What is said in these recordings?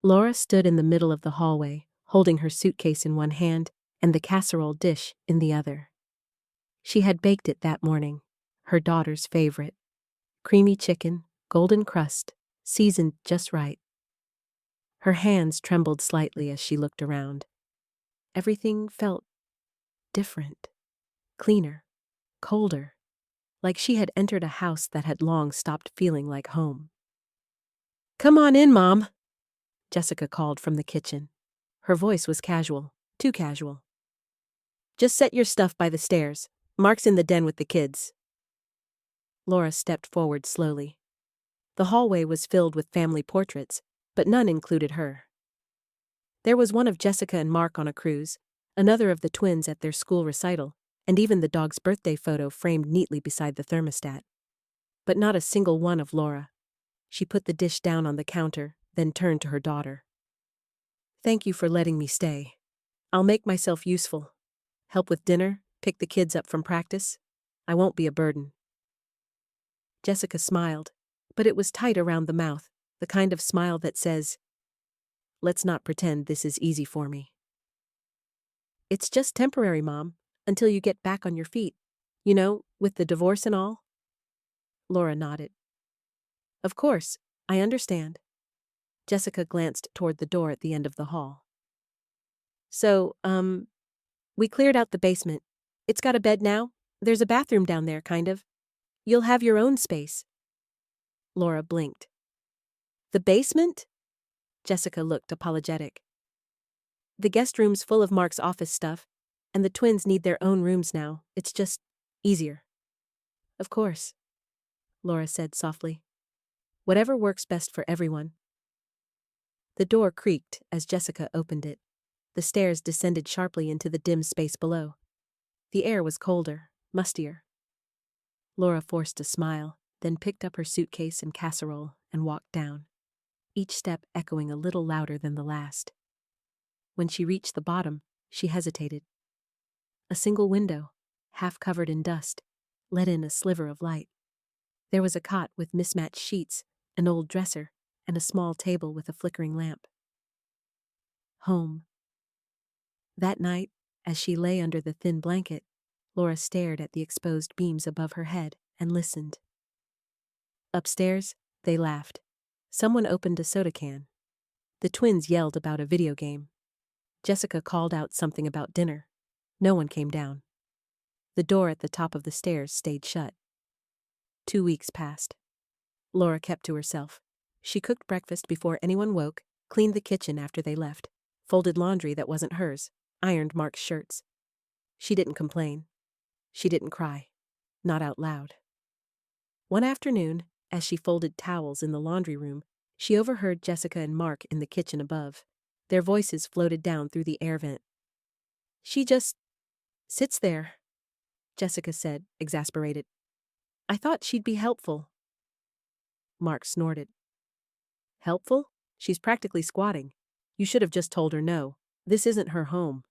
Laura stood in the middle of the hallway, holding her suitcase in one hand and the casserole dish in the other. She had baked it that morning, her daughter's favorite. Creamy chicken, golden crust, seasoned just right. Her hands trembled slightly as she looked around. Everything felt different, cleaner, colder, like she had entered a house that had long stopped feeling like home. "Come on in, Mom," Jessica called from the kitchen. Her voice was casual, too casual. "Just set your stuff by the stairs. Mark's in the den with the kids." Laura stepped forward slowly. The hallway was filled with family portraits, but none included her. There was one of Jessica and Mark on a cruise, another of the twins at their school recital, and even the dog's birthday photo framed neatly beside the thermostat. But not a single one of Laura. She put the dish down on the counter, then turned to her daughter. "Thank you for letting me stay. I'll make myself useful. Help with dinner, pick the kids up from practice. I won't be a burden." Jessica smiled, but it was tight around the mouth, the kind of smile that says, "Let's not pretend this is easy for me." "It's just temporary, Mom, until you get back on your feet. You know, with the divorce and all." Laura nodded. "Of course, I understand." Jessica glanced toward the door at the end of the hall. "So, we cleared out the basement. It's got a bed now. There's a bathroom down there, kind of. You'll have your own space." Laura blinked. "The basement?" Jessica looked apologetic. "The guest room's full of Mark's office stuff, and the twins need their own rooms now. It's just easier." "Of course," Laura said softly. "Whatever works best for everyone." The door creaked as Jessica opened it. The stairs descended sharply into the dim space below. The air was colder, mustier. Laura forced a smile, then picked up her suitcase and casserole and walked down, each step echoing a little louder than the last. When she reached the bottom, she hesitated. A single window, half covered in dust, let in a sliver of light. There was a cot with mismatched sheets, an old dresser, and a small table with a flickering lamp. Home. That night, as she lay under the thin blanket, Laura stared at the exposed beams above her head and listened. Upstairs, they laughed. Someone opened a soda can. The twins yelled about a video game. Jessica called out something about dinner. No one came down. The door at the top of the stairs stayed shut. 2 weeks passed. Laura kept to herself. She cooked breakfast before anyone woke, cleaned the kitchen after they left, folded laundry that wasn't hers, ironed Mark's shirts. She didn't complain. She didn't cry. Not out loud. One afternoon, as she folded towels in the laundry room, she overheard Jessica and Mark in the kitchen above. Their voices floated down through the air vent. "She just sits there," Jessica said, exasperated. "I thought she'd be helpful." Mark snorted. "Helpful? She's practically squatting. You should have just told her no. This isn't her home."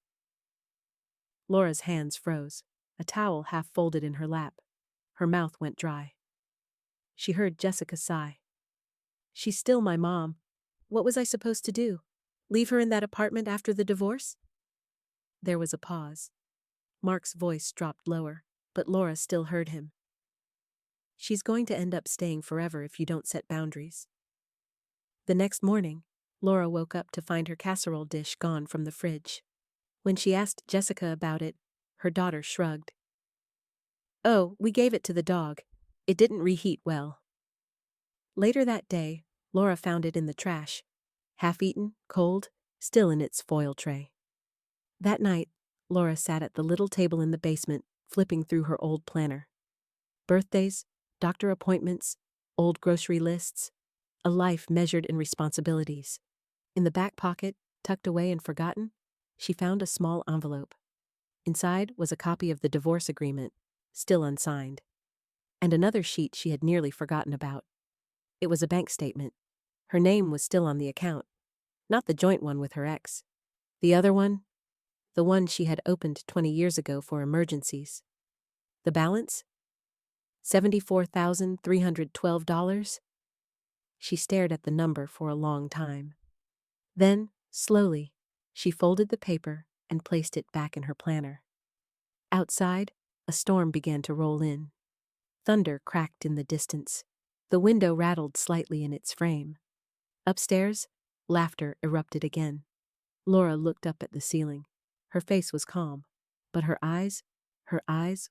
Laura's hands froze, a towel half folded in her lap. Her mouth went dry. She heard Jessica sigh. "She's still my mom. What was I supposed to do? Leave her in that apartment after the divorce?" There was a pause. Mark's voice dropped lower, but Laura still heard him. "She's going to end up staying forever if you don't set boundaries." The next morning, Laura woke up to find her casserole dish gone from the fridge. When she asked Jessica about it, her daughter shrugged. "Oh, we gave it to the dog. It didn't reheat well." Later that day, Laura found it in the trash, half-eaten, cold, still in its foil tray. That night, Laura sat at the little table in the basement, flipping through her old planner. Birthdays, doctor appointments, old grocery lists, a life measured in responsibilities. In the back pocket, tucked away and forgotten, she found a small envelope. Inside was a copy of the divorce agreement, still unsigned, and another sheet she had nearly forgotten about. It was a bank statement. Her name was still on the account, not the joint one with her ex. The other one? The one she had opened 20 years ago for emergencies. The balance? $74,312? She stared at the number for a long time. Then, slowly, she folded the paper and placed it back in her planner. Outside, a storm began to roll in. Thunder cracked in the distance. The window rattled slightly in its frame. Upstairs, laughter erupted again. Laura looked up at the ceiling. Her face was calm, but her eyes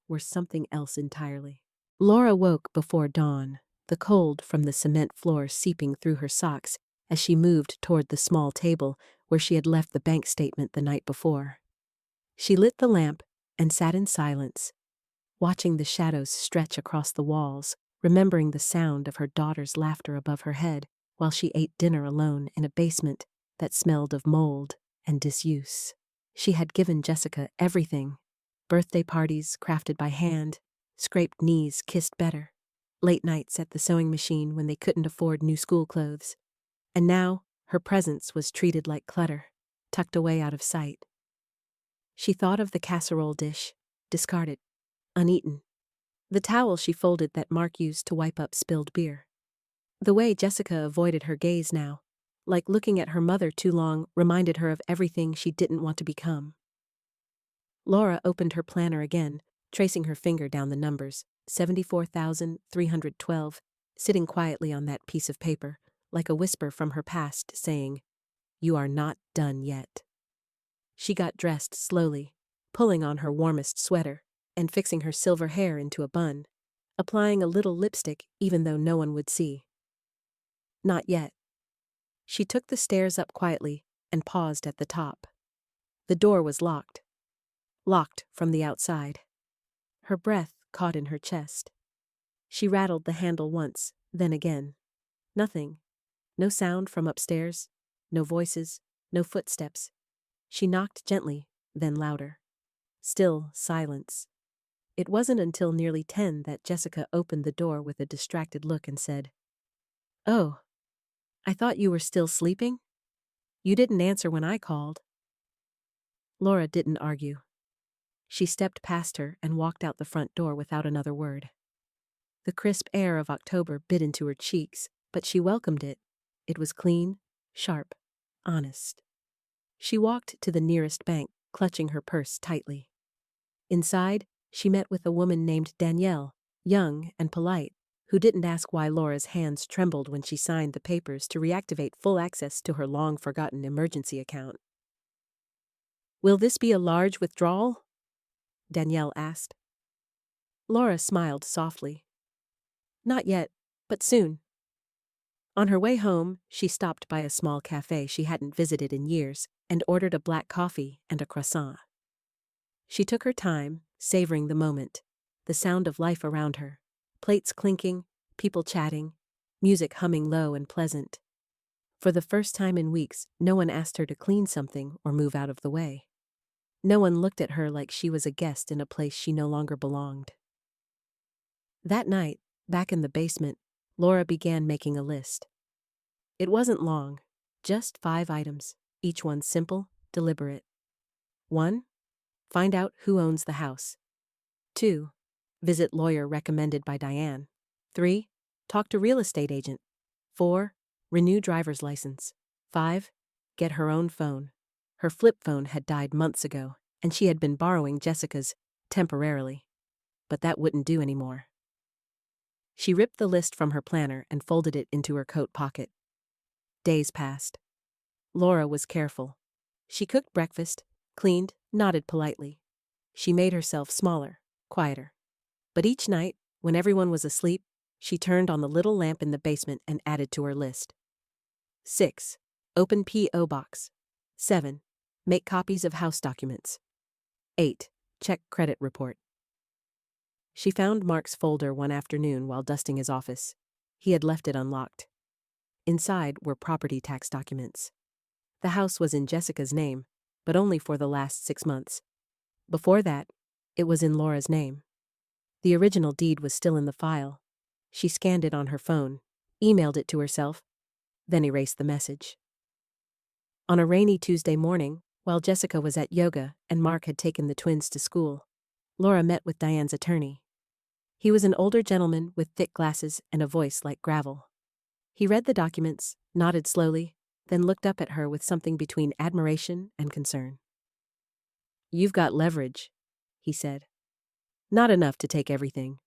were something else entirely. Laura woke before dawn, the cold from the cement floor seeping through her socks as she moved toward the small table where she had left the bank statement the night before. She lit the lamp and sat in silence, watching the shadows stretch across the walls, remembering the sound of her daughter's laughter above her head while she ate dinner alone in a basement that smelled of mold and disuse. She had given Jessica everything: birthday parties crafted by hand, scraped knees kissed better, late nights at the sewing machine when they couldn't afford new school clothes. And now her presence was treated like clutter, tucked away out of sight. She thought of the casserole dish, discarded, uneaten, the towel she folded that Mark used to wipe up spilled beer. The way Jessica avoided her gaze now, like looking at her mother too long, reminded her of everything she didn't want to become. Laura opened her planner again, tracing her finger down the numbers, 74,312, sitting quietly on that piece of paper, like a whisper from her past saying, "You are not done yet." She got dressed slowly, pulling on her warmest sweater and fixing her silver hair into a bun, applying a little lipstick even though no one would see. Not yet. She took the stairs up quietly and paused at the top. The door was locked. Locked from the outside. Her breath caught in her chest. She rattled the handle once, then again. Nothing. No sound from upstairs. No voices. No footsteps. She knocked gently, then louder. Still silence. It wasn't until nearly 10 that Jessica opened the door with a distracted look and said, "Oh, I thought you were still sleeping? You didn't answer when I called." Laura didn't argue. She stepped past her and walked out the front door without another word. The crisp air of October bit into her cheeks, but she welcomed it. It was clean, sharp, honest. She walked to the nearest bank, clutching her purse tightly. Inside, she met with a woman named Danielle, young and polite, who didn't ask why Laura's hands trembled when she signed the papers to reactivate full access to her long-forgotten emergency account. "Will this be a large withdrawal?" Danielle asked. Laura smiled softly. "Not yet, but soon." On her way home, she stopped by a small cafe she hadn't visited in years and ordered a black coffee and a croissant. She took her time, savoring the moment, the sound of life around her, plates clinking, people chatting, music humming low and pleasant. For the first time in weeks, no one asked her to clean something or move out of the way. No one looked at her like she was a guest in a place she no longer belonged. That night, back in the basement, Laura began making a list. It wasn't long, just 5 items, each one simple, deliberate. 1. Find out who owns the house. 2. Visit lawyer recommended by Diane. 3. Talk to real estate agent. 4. Renew driver's license. 5. Get her own phone. Her flip phone had died months ago, and she had been borrowing Jessica's, temporarily. But that wouldn't do anymore. She ripped the list from her planner and folded it into her coat pocket. Days passed. Laura was careful. She cooked breakfast, cleaned, nodded politely. She made herself smaller, quieter. But each night, when everyone was asleep, she turned on the little lamp in the basement and added to her list. 6. Open P.O. Box. 7. Make copies of house documents. 8. Check credit report. She found Mark's folder one afternoon while dusting his office. He had left it unlocked. Inside were property tax documents. The house was in Jessica's name, but only for the last 6 months. Before that, it was in Laura's name. The original deed was still in the file. She scanned it on her phone, emailed it to herself, then erased the message. On a rainy Tuesday morning, while Jessica was at yoga and Mark had taken the twins to school, Laura met with Diane's attorney. He was an older gentleman with thick glasses and a voice like gravel. He read the documents, nodded slowly, then looked up at her with something between admiration and concern. "You've got leverage," he said. "Not enough to take everything,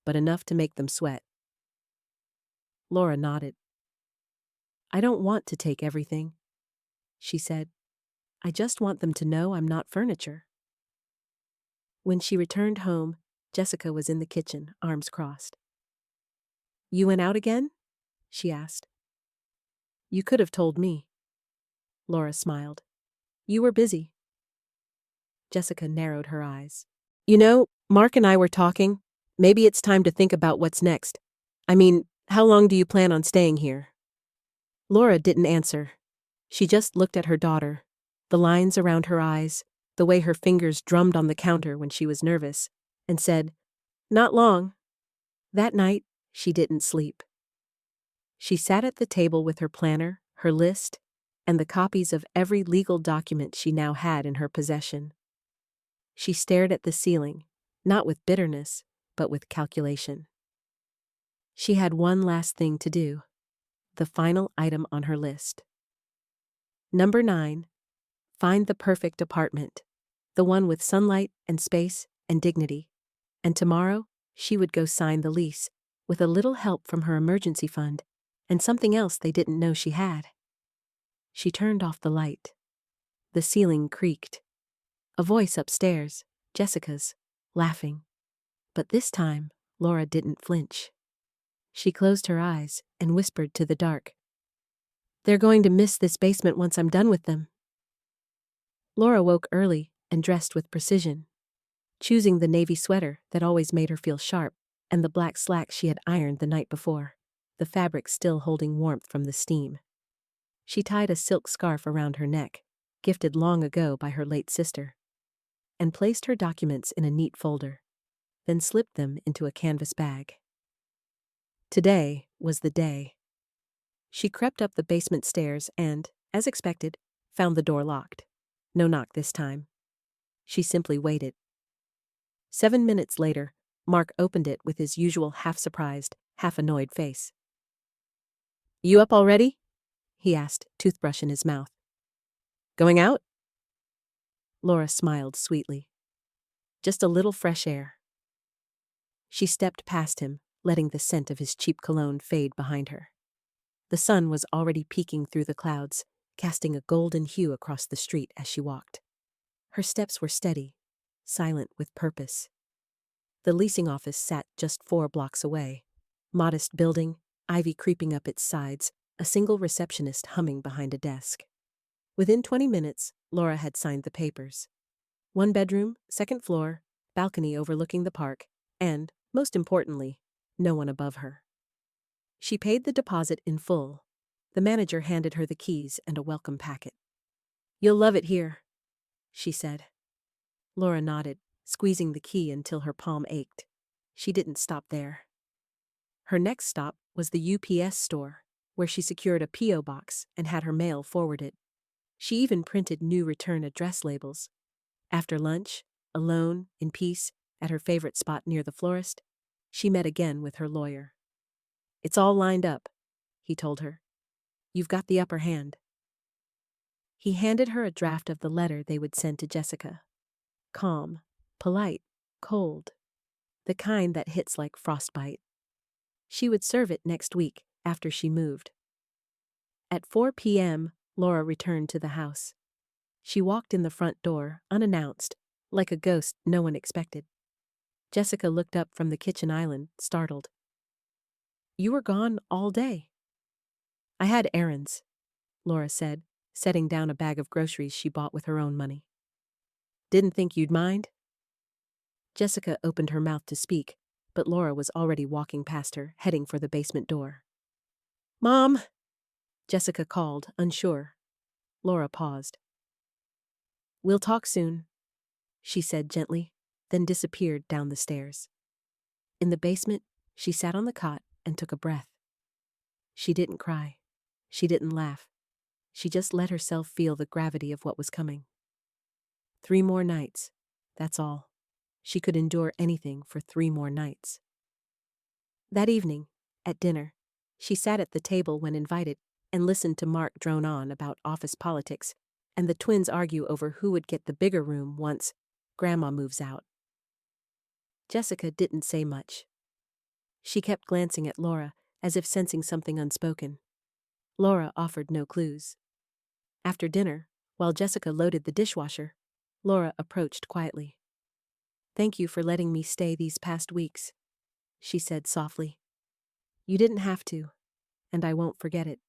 but enough to make them sweat." Laura nodded. "I don't want to take everything," she said. "I just want them to know I'm not furniture." When she returned home, Jessica was in the kitchen, arms crossed. "You went out again?" she asked. "You could have told me." Laura smiled. "You were busy." Jessica narrowed her eyes. "You know, Mark and I were talking. Maybe it's time to think about what's next. I mean, how long do you plan on staying here?" Laura didn't answer. She just looked at her daughter, the lines around her eyes, the way her fingers drummed on the counter when she was nervous, and said, "Not long." That night, she didn't sleep. She sat at the table with her planner, her list, and the copies of every legal document she now had in her possession. She stared at the ceiling, not with bitterness, but with calculation. She had one last thing to do, the final item on her list. Number 9, find the perfect apartment, the one with sunlight and space and dignity. And tomorrow, she would go sign the lease, with a little help from her emergency fund, and something else they didn't know she had. She turned off the light. The ceiling creaked. A voice upstairs, Jessica's, laughing. But this time, Laura didn't flinch. She closed her eyes and whispered to the dark, "They're going to miss this basement once I'm done with them." Laura woke early and dressed with precision, choosing the navy sweater that always made her feel sharp and the black slacks she had ironed the night before, the fabric still holding warmth from the steam. She tied a silk scarf around her neck, gifted long ago by her late sister, and placed her documents in a neat folder, then slipped them into a canvas bag. Today was the day. She crept up the basement stairs and, as expected, found the door locked. No knock this time. She simply waited. 7 minutes later, Mark opened it with his usual half-surprised, half-annoyed face. "You up already?" he asked, toothbrush in his mouth. "Going out?" Laura smiled sweetly. "Just a little fresh air." She stepped past him, letting the scent of his cheap cologne fade behind her. The sun was already peeking through the clouds, casting a golden hue across the street as she walked. Her steps were steady, silent with purpose. The leasing office sat just 4 blocks away. Modest building, ivy creeping up its sides, a single receptionist humming behind a desk. Within 20 minutes, Laura had signed the papers. 1 bedroom, 2nd floor, balcony overlooking the park, and, most importantly, no one above her. She paid the deposit in full. The manager handed her the keys and a welcome packet. "You'll love it here," she said. Laura nodded, squeezing the key until her palm ached. She didn't stop there. Her next stop was the UPS store, where she secured a P.O. box and had her mail forwarded. She even printed new return address labels. After lunch, alone, in peace, at her favorite spot near the florist, she met again with her lawyer. "It's all lined up," he told her. "You've got the upper hand." He handed her a draft of the letter they would send to Jessica. Calm, polite, cold. The kind that hits like frostbite. She would serve it next week, after she moved. At 4 p.m., Laura returned to the house. She walked in the front door, unannounced, like a ghost no one expected. Jessica looked up from the kitchen island, startled. "You were gone all day." "I had errands," Laura said, setting down a bag of groceries she bought with her own money. "Didn't think you'd mind?" Jessica opened her mouth to speak, but Laura was already walking past her, heading for the basement door. "Mom!" Jessica called, unsure. Laura paused. "We'll talk soon," she said gently, then disappeared down the stairs. In the basement, she sat on the cot and took a breath. She didn't cry. She didn't laugh. She just let herself feel the gravity of what was coming. 3 more nights, that's all. She could endure anything for 3 more nights. That evening, at dinner, she sat at the table when invited, and listened to Mark drone on about office politics and the twins argue over who would get the bigger room once Grandma moves out. Jessica didn't say much. She kept glancing at Laura as if sensing something unspoken. Laura offered no clues. After dinner, while Jessica loaded the dishwasher, Laura approached quietly. "Thank you for letting me stay these past weeks," she said softly. "You didn't have to, and I won't forget it."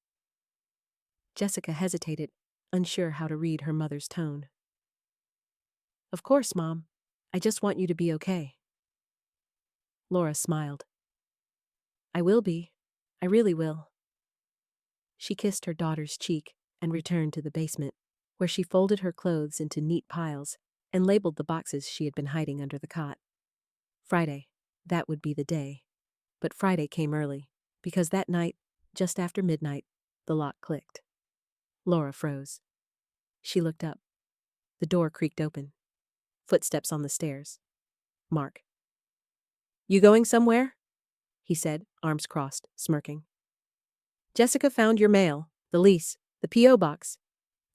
Jessica hesitated, unsure how to read her mother's tone. "Of course, Mom. I just want you to be okay." Laura smiled. "I will be. I really will." She kissed her daughter's cheek and returned to the basement, where she folded her clothes into neat piles and labeled the boxes she had been hiding under the cot. Friday, that would be the day. But Friday came early, because that night, just after midnight, the lock clicked. Laura froze. She looked up. The door creaked open. Footsteps on the stairs. Mark. "You going somewhere?" he said, arms crossed, smirking. "Jessica found your mail, the lease, the P.O. box.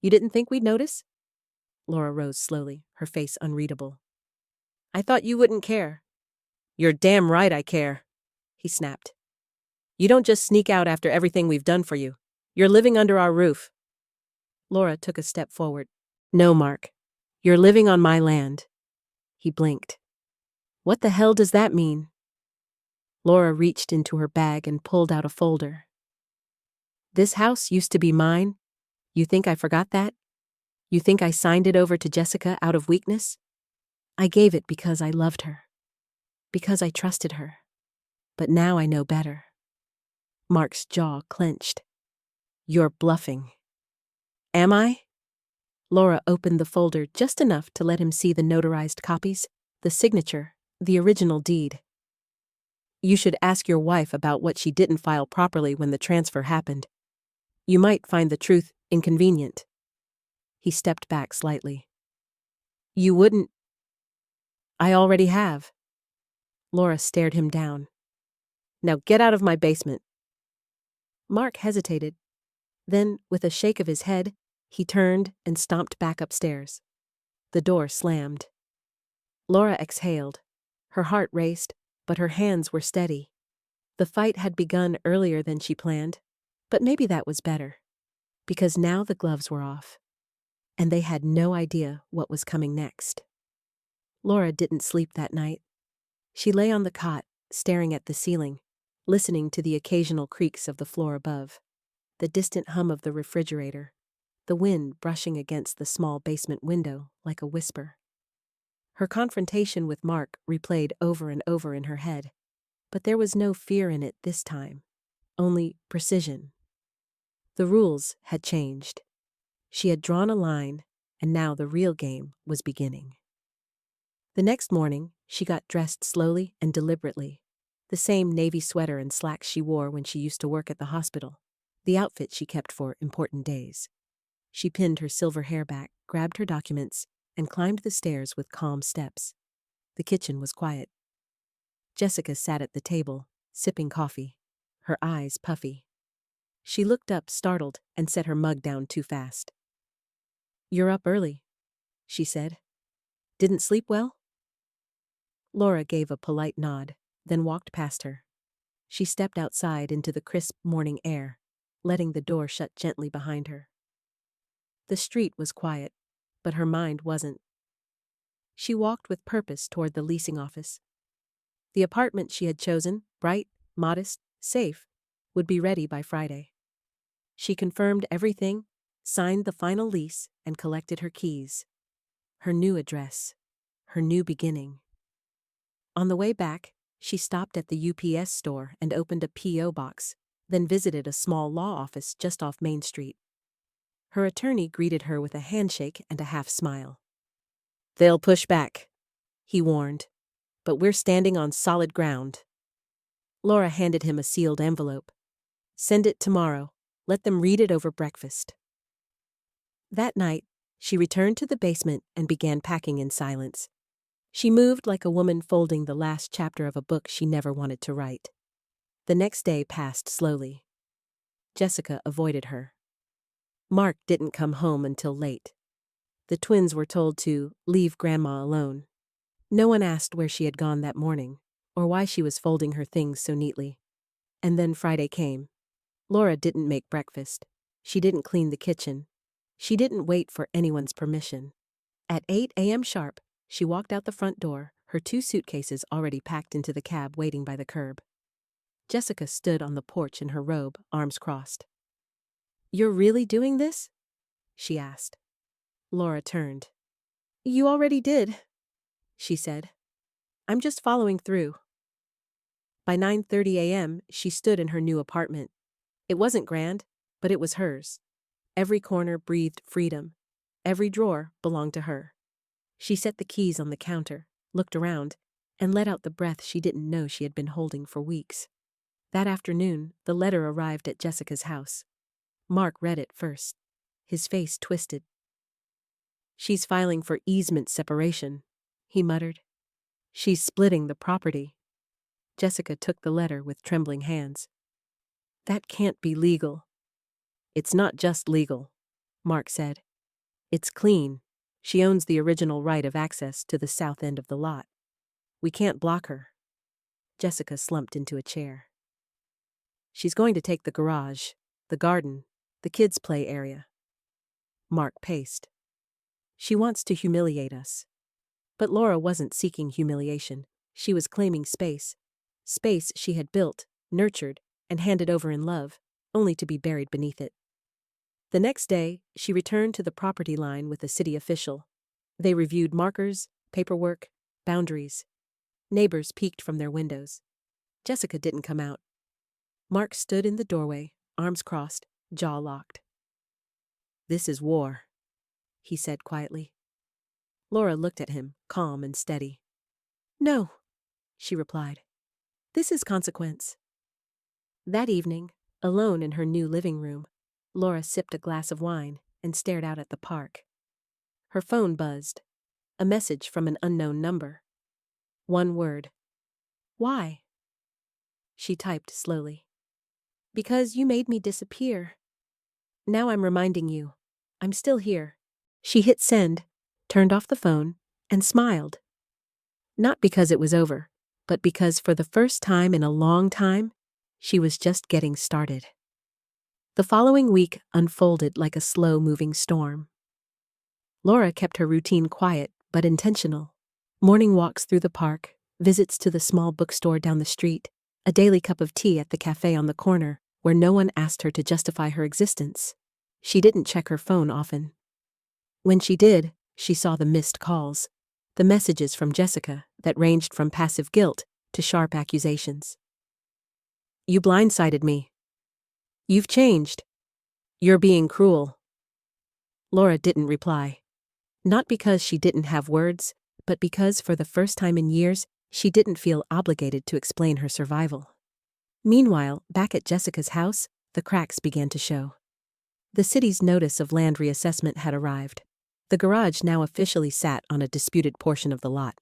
You didn't think we'd notice?" Laura rose slowly, her face unreadable. "I thought you wouldn't care." "You're damn right I care," he snapped. "You don't just sneak out after everything we've done for you. You're living under our roof." Laura took a step forward. "No, Mark. You're living on my land." He blinked. "What the hell does that mean?" Laura reached into her bag and pulled out a folder. "This house used to be mine. You think I forgot that? You think I signed it over to Jessica out of weakness? I gave it because I loved her. Because I trusted her. But now I know better." Mark's jaw clenched. "You're bluffing." "Am I?" Laura opened the folder just enough to let him see the notarized copies, the signature, the original deed. "You should ask your wife about what she didn't file properly when the transfer happened. You might find the truth inconvenient." He stepped back slightly. "You wouldn't?" "I already have." Laura stared him down. "Now get out of my basement." Mark hesitated. Then, with a shake of his head, he turned and stomped back upstairs. The door slammed. Laura exhaled. Her heart raced, but her hands were steady. The fight had begun earlier than she planned, but maybe that was better, because now the gloves were off, and they had no idea what was coming next. Laura didn't sleep that night. She lay on the cot, staring at the ceiling, listening to the occasional creaks of the floor above, the distant hum of the refrigerator, the wind brushing against the small basement window like a whisper. Her confrontation with Mark replayed over and over in her head, but there was no fear in it this time, only precision. The rules had changed. She had drawn a line, and now the real game was beginning. The next morning, she got dressed slowly and deliberately, the same navy sweater and slacks she wore when she used to work at the hospital, the outfit she kept for important days. She pinned her silver hair back, grabbed her documents, and climbed the stairs with calm steps. The kitchen was quiet. Jessica sat at the table, sipping coffee, her eyes puffy. She looked up, startled, and set her mug down too fast. "You're up early," she said. "Didn't sleep well?" Laura gave a polite nod, then walked past her. She stepped outside into the crisp morning air, letting the door shut gently behind her. The street was quiet, but her mind wasn't. She walked with purpose toward the leasing office. The apartment she had chosen, bright, modest, safe, would be ready by Friday. She confirmed everything, signed the final lease, and collected her keys. Her new address. Her new beginning. On the way back, she stopped at the UPS store and opened a P.O. box, then visited a small law office just off Main Street. Her attorney greeted her with a handshake and a half smile. "They'll push back," he warned, "but we're standing on solid ground." Laura handed him a sealed envelope. "Send it tomorrow. Let them read it over breakfast." That night, she returned to the basement and began packing in silence. She moved like a woman folding the last chapter of a book she never wanted to write. The next day passed slowly. Jessica avoided her. Mark didn't come home until late. The twins were told to leave Grandma alone. No one asked where she had gone that morning, or why she was folding her things so neatly. And then Friday came. Laura didn't make breakfast. She didn't clean the kitchen. She didn't wait for anyone's permission. At 8 a.m. sharp, she walked out the front door, her 2 suitcases already packed into the cab waiting by the curb. Jessica stood on the porch in her robe, arms crossed. "You're really doing this?" she asked. Laura turned. "You already did," she said. "I'm just following through." By 9:30 a.m., she stood in her new apartment. It wasn't grand, but it was hers. Every corner breathed freedom. Every drawer belonged to her. She set the keys on the counter, looked around, and let out the breath she didn't know she had been holding for weeks. That afternoon, the letter arrived at Jessica's house. Mark read it first. His face twisted. "She's filing for easement separation," he muttered. "She's splitting the property." Jessica took the letter with trembling hands. "That can't be legal." "It's not just legal," Mark said. "It's clean. She owns the original right of access to the south end of the lot. We can't block her." Jessica slumped into a chair. "She's going to take the garage, the garden, the kids' play area." Mark paced. "She wants to humiliate us." But Laura wasn't seeking humiliation. She was claiming space. Space she had built, nurtured, and handed over in love, only to be buried beneath it. The next day, she returned to the property line with a city official. They reviewed markers, paperwork, boundaries. Neighbors peeked from their windows. Jessica didn't come out. Mark stood in the doorway, arms crossed, jaw locked. "This is war," he said quietly. Laura looked at him, calm and steady. "No," she replied. "This is consequence." That evening, alone in her new living room, Laura sipped a glass of wine and stared out at the park. Her phone buzzed. A message from an unknown number. One word. "Why?" She typed slowly. "Because you made me disappear. Now I'm reminding you. I'm still here." She hit send, turned off the phone, and smiled. Not because it was over, but because for the first time in a long time, she was just getting started. The following week unfolded like a slow-moving storm. Laura kept her routine quiet but intentional. Morning walks through the park, visits to the small bookstore down the street, a daily cup of tea at the cafe on the corner, where no one asked her to justify her existence. She didn't check her phone often. When she did, she saw the missed calls, the messages from Jessica that ranged from passive guilt to sharp accusations. "You blindsided me. You've changed. You're being cruel." Laura didn't reply. Not because she didn't have words, but because for the first time in years, she didn't feel obligated to explain her survival. Meanwhile, back at Jessica's house, the cracks began to show. The city's notice of land reassessment had arrived. The garage now officially sat on a disputed portion of the lot.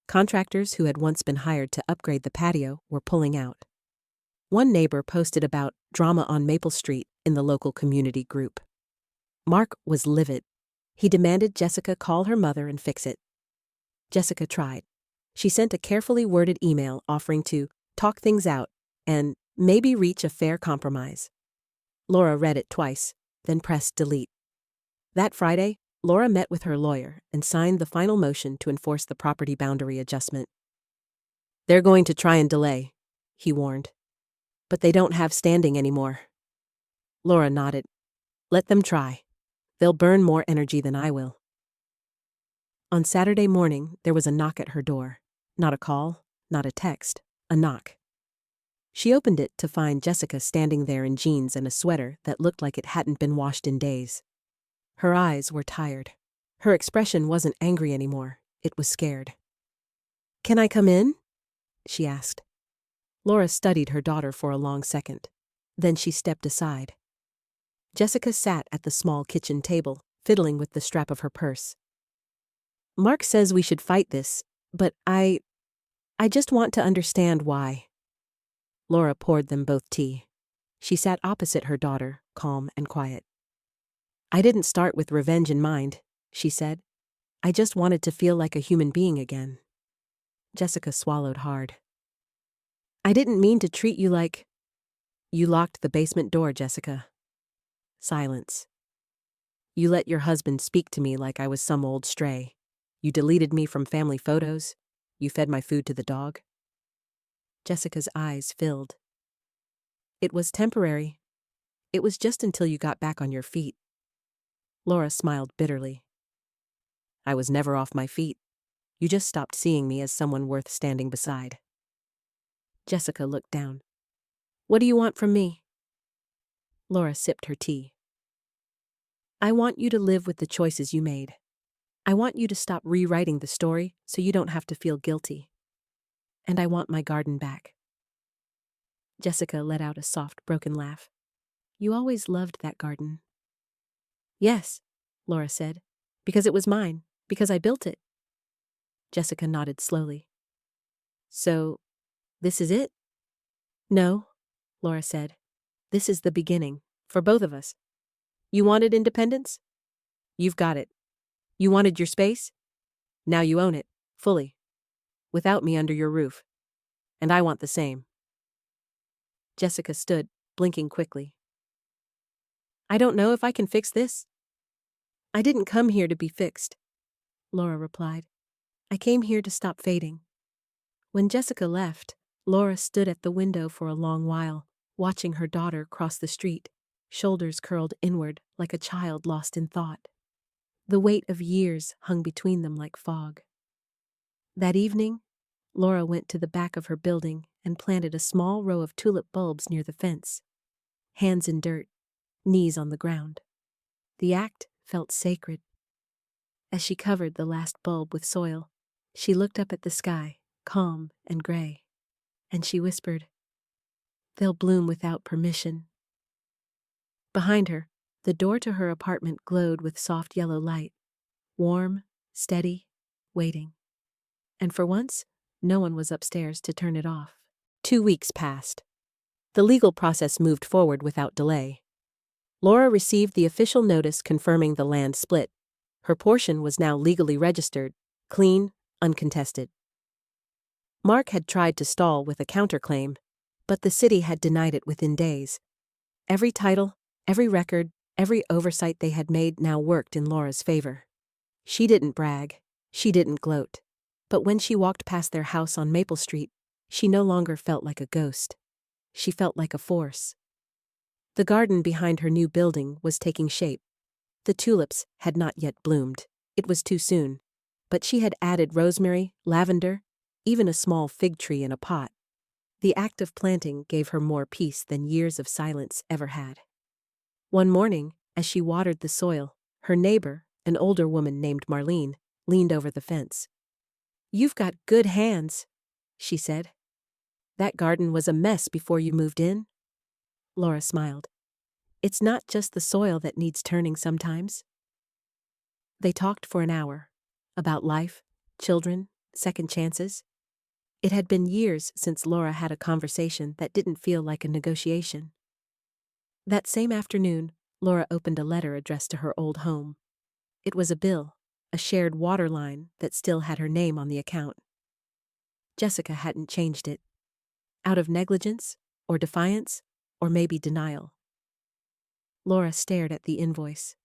Contractors who had once been hired to upgrade the patio were pulling out. One neighbor posted about drama on Maple Street in the local community group. Mark was livid. He demanded Jessica call her mother and fix it. Jessica tried. She sent a carefully worded email offering to talk things out and maybe reach a fair compromise. Laura read it twice, then pressed delete. That Friday, Laura met with her lawyer and signed the final motion to enforce the property boundary adjustment. "They're going to try and delay," he warned. "But they don't have standing anymore." Laura nodded. "Let them try. They'll burn more energy than I will." On Saturday morning, there was a knock at her door. Not a call, not a text, a knock. She opened it to find Jessica standing there in jeans and a sweater that looked like it hadn't been washed in days. Her eyes were tired. Her expression wasn't angry anymore, it was scared. "Can I come in?" she asked. Laura studied her daughter for a long second. Then she stepped aside. Jessica sat at the small kitchen table, fiddling with the strap of her purse. "Mark says we should fight this, but I just want to understand why." Laura poured them both tea. She sat opposite her daughter, calm and quiet. "I didn't start with revenge in mind," she said. "I just wanted to feel like a human being again." Jessica swallowed hard. "I didn't mean to treat you like—" "You locked the basement door, Jessica." Silence. "You let your husband speak to me like I was some old stray. You deleted me from family photos. You fed my food to the dog." Jessica's eyes filled. "It was temporary. It was just until you got back on your feet." Laura smiled bitterly. "I was never off my feet. You just stopped seeing me as someone worth standing beside." Jessica looked down. "What do you want from me?" Laura sipped her tea. "I want you to live with the choices you made. I want you to stop rewriting the story so you don't have to feel guilty. And I want my garden back." Jessica let out a soft, broken laugh. "You always loved that garden." "Yes," Laura said, "because it was mine, because I built it." Jessica nodded slowly. "So, this is it?" "No," Laura said. "This is the beginning, for both of us. You wanted independence? You've got it. You wanted your space? Now you own it, fully. Without me under your roof. And I want the same." Jessica stood, blinking quickly. "I don't know if I can fix this." "I didn't come here to be fixed," Laura replied. "I came here to stop fading." When Jessica left, Laura stood at the window for a long while, watching her daughter cross the street, shoulders curled inward like a child lost in thought. The weight of years hung between them like fog. That evening, Laura went to the back of her building and planted a small row of tulip bulbs near the fence. Hands in dirt, knees on the ground. The act felt sacred. As she covered the last bulb with soil, she looked up at the sky, calm and gray, and she whispered, "They'll bloom without permission." Behind her, the door to her apartment glowed with soft yellow light, warm, steady, waiting. And for once, no one was upstairs to turn it off. 2 weeks passed. The legal process moved forward without delay. Laura received the official notice confirming the land split. Her portion was now legally registered, clean, uncontested. Mark had tried to stall with a counterclaim, but the city had denied it within days. Every title, every record, every oversight they had made now worked in Laura's favor. She didn't brag, she didn't gloat. But when she walked past their house on Maple Street, she no longer felt like a ghost. She felt like a force. The garden behind her new building was taking shape. The tulips had not yet bloomed. It was too soon. But she had added rosemary, lavender, even a small fig tree in a pot. The act of planting gave her more peace than years of silence ever had. One morning, as she watered the soil, her neighbor, an older woman named Marlene, leaned over the fence. "You've got good hands," she said. "That garden was a mess before you moved in." Laura smiled. "It's not just the soil that needs turning sometimes." They talked for an hour. About life, children, second chances. It had been years since Laura had a conversation that didn't feel like a negotiation. That same afternoon, Laura opened a letter addressed to her old home. It was a bill, a shared water line that still had her name on the account. Jessica hadn't changed it. Out of negligence, or defiance, or maybe denial. Laura stared at the invoice.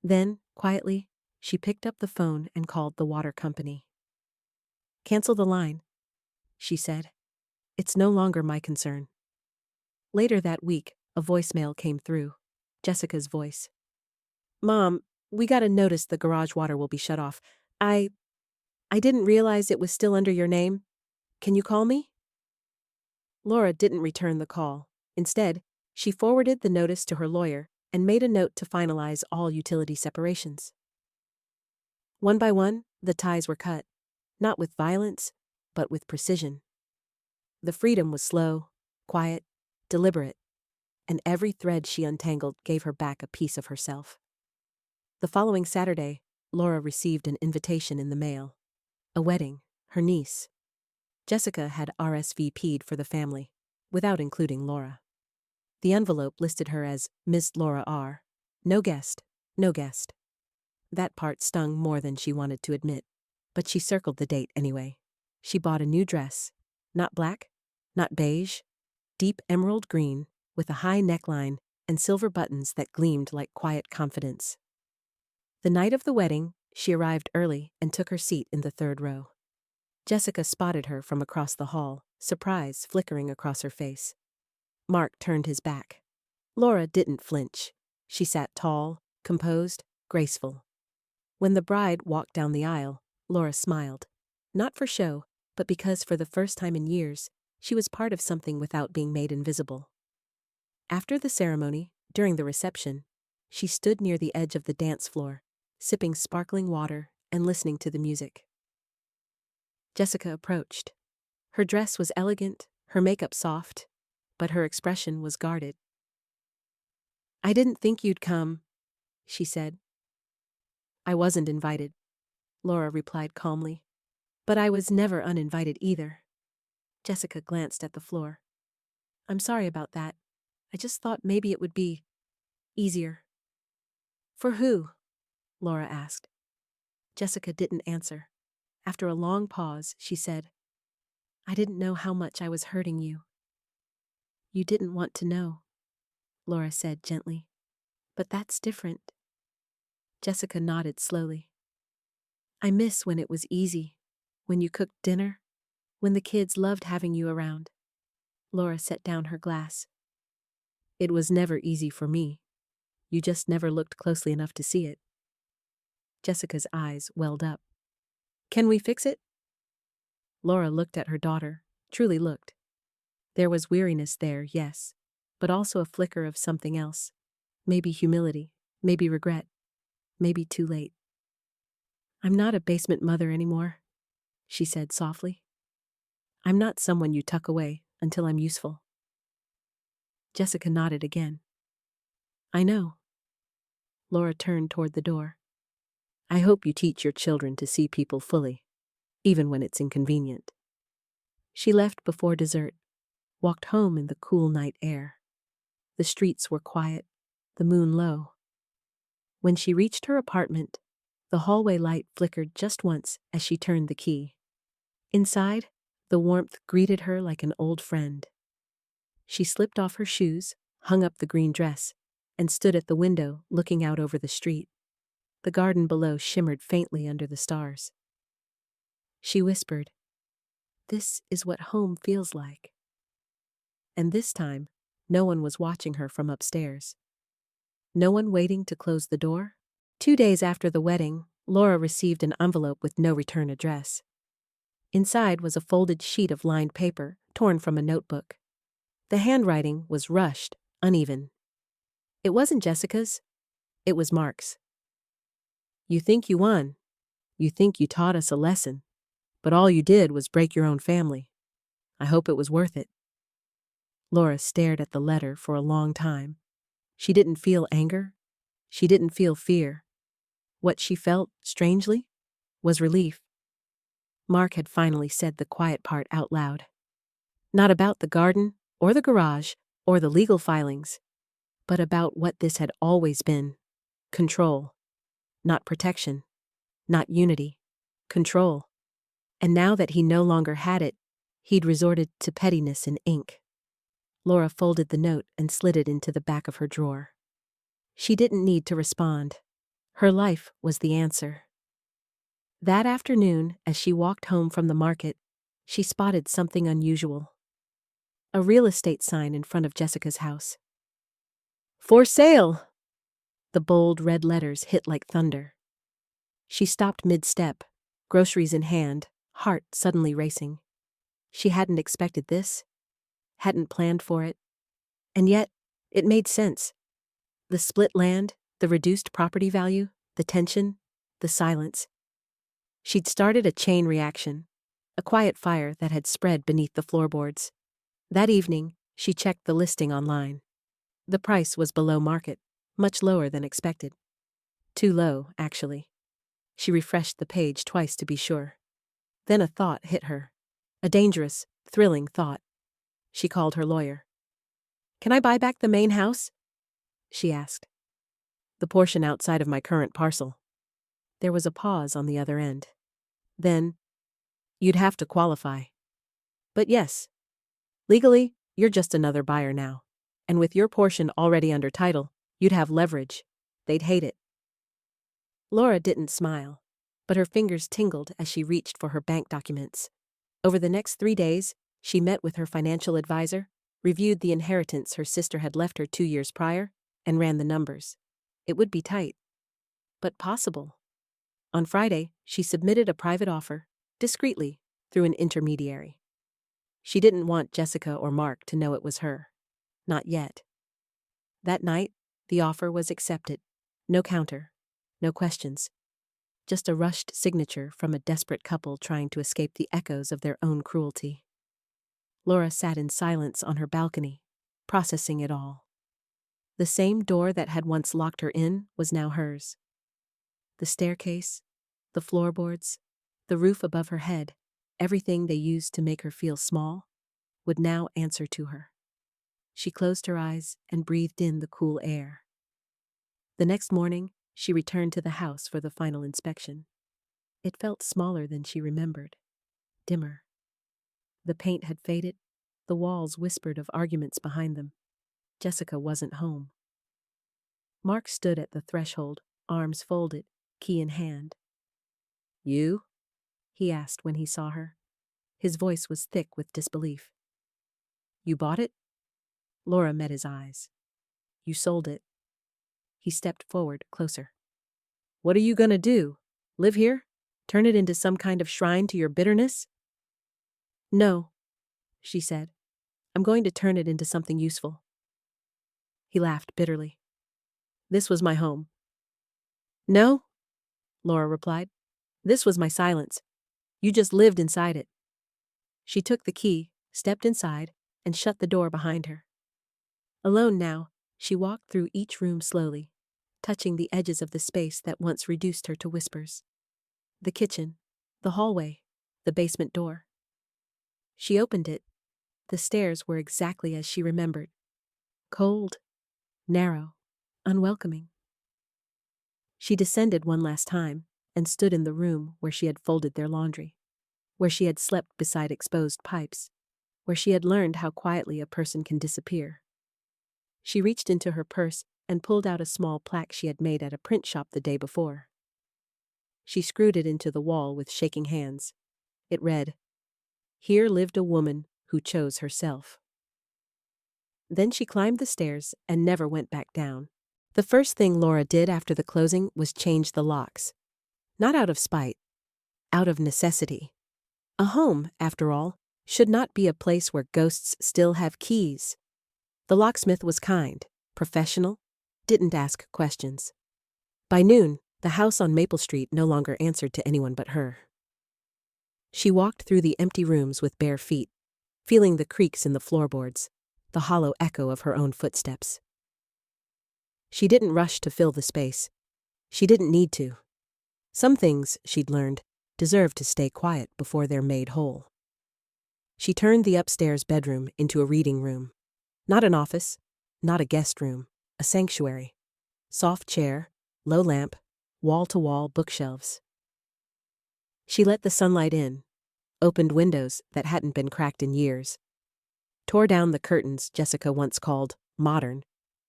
Then, quietly, she picked up the phone and called the water company. "Cancel the line," she said. "It's no longer my concern." Later that week, a voicemail came through. Jessica's voice. "Mom, we got a notice the garage water will be shut off. I didn't realize it was still under your name. Can you call me?" Laura didn't return the call. Instead, she forwarded the notice to her lawyer and made a note to finalize all utility separations. One by one, the ties were cut, not with violence, but with precision. The freedom was slow, quiet, deliberate, and every thread she untangled gave her back a piece of herself. The following Saturday, Laura received an invitation in the mail. A wedding, her niece. Jessica had RSVP'd for the family, without including Laura. The envelope listed her as Miss Laura R. No guest, no guest. That part stung more than she wanted to admit, but she circled the date anyway. She bought a new dress. Not black, not beige, deep emerald green, with a high neckline and silver buttons that gleamed like quiet confidence. The night of the wedding, she arrived early and took her seat in the third row. Jessica spotted her from across the hall, surprise flickering across her face. Mark turned his back. Laura didn't flinch. She sat tall, composed, graceful. When the bride walked down the aisle, Laura smiled. Not for show, but because for the first time in years, she was part of something without being made invisible. After the ceremony, during the reception, she stood near the edge of the dance floor, sipping sparkling water and listening to the music. Jessica approached. Her dress was elegant, her makeup soft, but her expression was guarded. "I didn't think you'd come," she said. "I wasn't invited," Laura replied calmly. "But I was never uninvited either." Jessica glanced at the floor. "I'm sorry about that. I just thought maybe it would be easier." "For who?" Laura asked. Jessica didn't answer. After a long pause, she said, "I didn't know how much I was hurting you." "You didn't want to know," Laura said gently. "But that's different." Jessica nodded slowly. "I miss when it was easy, when you cooked dinner, when the kids loved having you around." Laura set down her glass. "It was never easy for me. You just never looked closely enough to see it." Jessica's eyes welled up. "Can we fix it?" Laura looked at her daughter, truly looked. There was weariness there, yes, but also a flicker of something else. Maybe humility, maybe regret, maybe too late. "I'm not a basement mother anymore," she said softly. "I'm not someone you tuck away until I'm useful." Jessica nodded again. "I know." Laura turned toward the door. "I hope you teach your children to see people fully, even when it's inconvenient." She left before dessert, walked home in the cool night air. The streets were quiet, the moon low. When she reached her apartment, the hallway light flickered just once as she turned the key. Inside, the warmth greeted her like an old friend. She slipped off her shoes, hung up the green dress, and stood at the window looking out over the street. The garden below shimmered faintly under the stars. She whispered, "This is what home feels like." And this time, no one was watching her from upstairs. No one waiting to close the door. 2 days after the wedding, Laura received an envelope with no return address. Inside was a folded sheet of lined paper, torn from a notebook. The handwriting was rushed, uneven. It wasn't Jessica's. It was Mark's. "You think you won. You think you taught us a lesson. But all you did was break your own family. I hope it was worth it." Laura stared at the letter for a long time. She didn't feel anger. She didn't feel fear. What she felt, strangely, was relief. Mark had finally said the quiet part out loud. Not about the garden, or the garage, or the legal filings, but about what this had always been. Control. Not protection. Not unity. Control. And now that he no longer had it, he'd resorted to pettiness and ink. Laura folded the note and slid it into the back of her drawer. She didn't need to respond. Her life was the answer. That afternoon, as she walked home from the market, she spotted something unusual. A real estate sign in front of Jessica's house. "For sale!" The bold red letters hit like thunder. She stopped mid-step, groceries in hand, heart suddenly racing. She hadn't expected this, hadn't planned for it, and yet it made sense. The split land, the reduced property value, the tension, the silence. She'd started a chain reaction, a quiet fire that had spread beneath the floorboards. That evening, she checked the listing online. The price was below market, much lower than expected. Too low, actually. She refreshed the page twice to be sure. Then a thought hit her. A dangerous, thrilling thought. She called her lawyer. Can I buy back the main house? She asked. The portion outside of my current parcel. There was a pause on the other end. Then, you'd have to qualify. But yes, legally, you're just another buyer now. And with your portion already under title, you'd have leverage. They'd hate it. Laura didn't smile, but her fingers tingled as she reached for her bank documents. Over the next 3 days, she met with her financial advisor, reviewed the inheritance her sister had left her 2 years prior, and ran the numbers. It would be tight, but possible. On Friday, she submitted a private offer, discreetly, through an intermediary. She didn't want Jessica or Mark to know it was her. Not yet. That night, the offer was accepted. No counter, no questions. Just a rushed signature from a desperate couple trying to escape the echoes of their own cruelty. Laura sat in silence on her balcony, processing it all. The same door that had once locked her in was now hers. The staircase, the floorboards, the roof above her head, everything they used to make her feel small, would now answer to her. She closed her eyes and breathed in the cool air. The next morning, she returned to the house for the final inspection. It felt smaller than she remembered, dimmer. The paint had faded, the walls whispered of arguments behind them. Jessica wasn't home. Mark stood at the threshold, arms folded, key in hand. "You?" he asked when he saw her. His voice was thick with disbelief. "You bought it?" Laura met his eyes. "You sold it." He stepped forward, closer. "What are you gonna do? Live here? Turn it into some kind of shrine to your bitterness?" "No," she said. "I'm going to turn it into something useful." He laughed bitterly. "This was my home." "No," Laura replied. "This was my silence. You just lived inside it." She took the key, stepped inside, and shut the door behind her. Alone now, she walked through each room slowly, touching the edges of the space that once reduced her to whispers. The kitchen, the hallway, the basement door. She opened it. The stairs were exactly as she remembered. Cold, narrow, unwelcoming. She descended one last time and stood in the room where she had folded their laundry, where she had slept beside exposed pipes, where she had learned how quietly a person can disappear. She reached into her purse and pulled out a small plaque she had made at a print shop the day before. She screwed it into the wall with shaking hands. It read, "Here lived a woman who chose herself." Then she climbed the stairs and never went back down. The first thing Laura did after the closing was change the locks. Not out of spite, out of necessity. A home, after all, should not be a place where ghosts still have keys. The locksmith was kind, professional, didn't ask questions. By noon, the house on Maple Street no longer answered to anyone but her. She walked through the empty rooms with bare feet, feeling the creaks in the floorboards, the hollow echo of her own footsteps. She didn't rush to fill the space. She didn't need to. Some things, she'd learned, deserve to stay quiet before they're made whole. She turned the upstairs bedroom into a reading room. Not an office, not a guest room, a sanctuary. Soft chair, low lamp, wall-to-wall bookshelves. She let the sunlight in, opened windows that hadn't been cracked in years, tore down the curtains Jessica once called modern,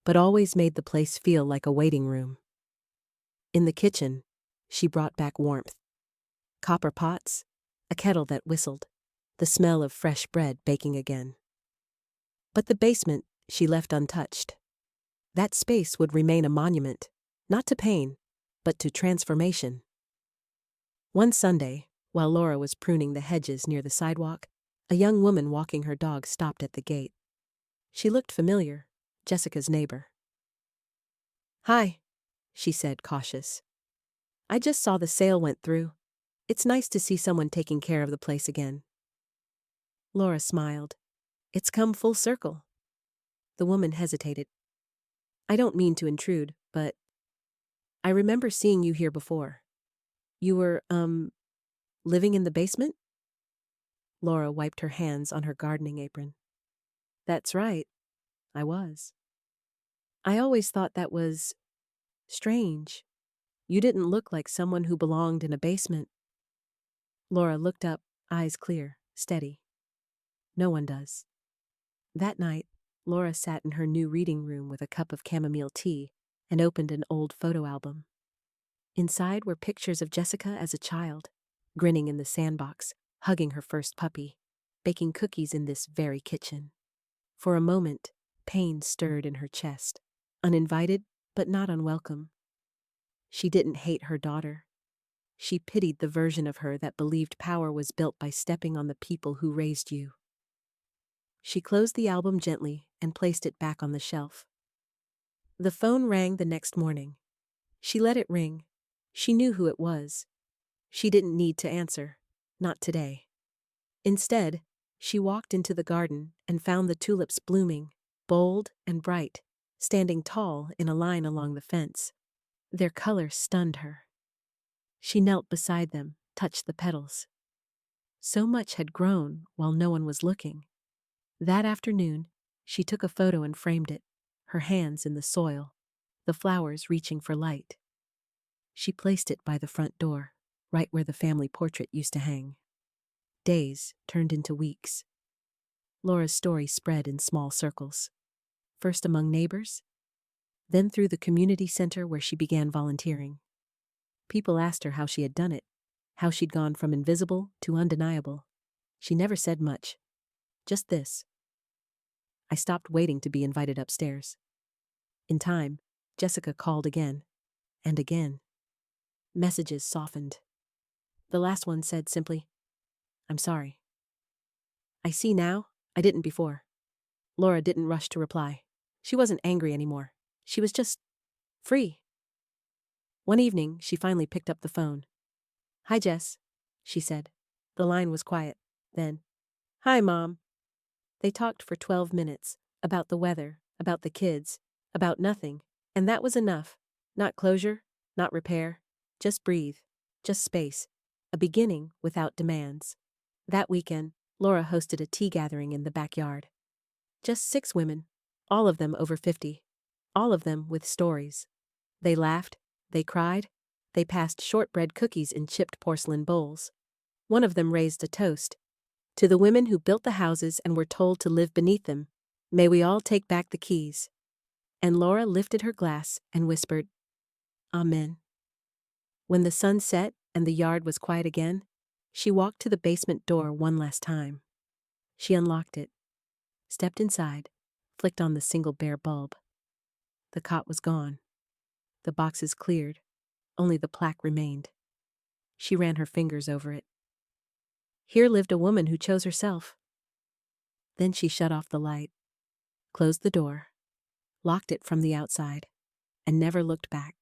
but always made the place feel like a waiting room. In the kitchen, she brought back warmth. Copper pots, a kettle that whistled, the smell of fresh bread baking again. But the basement she left untouched. That space would remain a monument, not to pain, but to transformation. One Sunday, while Laura was pruning the hedges near the sidewalk, a young woman walking her dog stopped at the gate. She looked familiar, Jessica's neighbor. "Hi," she said, cautious. "I just saw the sale went through. It's nice to see someone taking care of the place again." Laura smiled. "It's come full circle." The woman hesitated. "I don't mean to intrude, but I remember seeing you here before. You were, living in the basement?" Laura wiped her hands on her gardening apron. "That's right. I was. I always thought that was strange. You didn't look like someone who belonged in a basement. Laura looked up, eyes clear, steady. No one does. That night, Laura sat in her new reading room with a cup of chamomile tea and opened an old photo album. Inside were pictures of Jessica as a child, grinning in the sandbox, hugging her first puppy, baking cookies in this very kitchen. For a moment, pain stirred in her chest, uninvited but not unwelcome. She didn't hate her daughter. She pitied the version of her that believed power was built by stepping on the people who raised you. She closed the album gently and placed it back on the shelf. The phone rang the next morning. She let it ring. She knew who it was. She didn't need to answer. Not today. Instead, she walked into the garden and found the tulips blooming, bold and bright, standing tall in a line along the fence. Their color stunned her. She knelt beside them, touched the petals. So much had grown while no one was looking. That afternoon, she took a photo and framed it, her hands in the soil, the flowers reaching for light. She placed it by the front door, right where the family portrait used to hang. Days turned into weeks. Laura's story spread in small circles, first among neighbors, then through the community center where she began volunteering. People asked her how she had done it, how she'd gone from invisible to undeniable. She never said much, just this: I stopped waiting to be invited upstairs. In time, Jessica called again, and again. Messages softened. The last one said simply, I'm sorry. I see now, I didn't before. Laura didn't rush to reply. She wasn't angry anymore. She was just free. One evening, she finally picked up the phone. Hi, Jess, she said. The line was quiet. Then, Hi, Mom. They talked for 12 minutes, about the weather, about the kids, about nothing, and that was enough. Not closure, not repair, just breathe, just space, a beginning without demands. That weekend, Laura hosted a tea gathering in the backyard. Just 6 women, all of them over 50, all of them with stories. They laughed, they cried, they passed shortbread cookies in chipped porcelain bowls. One of them raised a toast. To the women who built the houses and were told to live beneath them, may we all take back the keys. And Laura lifted her glass and whispered, Amen. When the sun set and the yard was quiet again, she walked to the basement door one last time. She unlocked it, stepped inside, flicked on the single bare bulb. The cot was gone. The boxes cleared. Only the plaque remained. She ran her fingers over it. Here lived a woman who chose herself. Then she shut off the light, closed the door, locked it from the outside, and never looked back.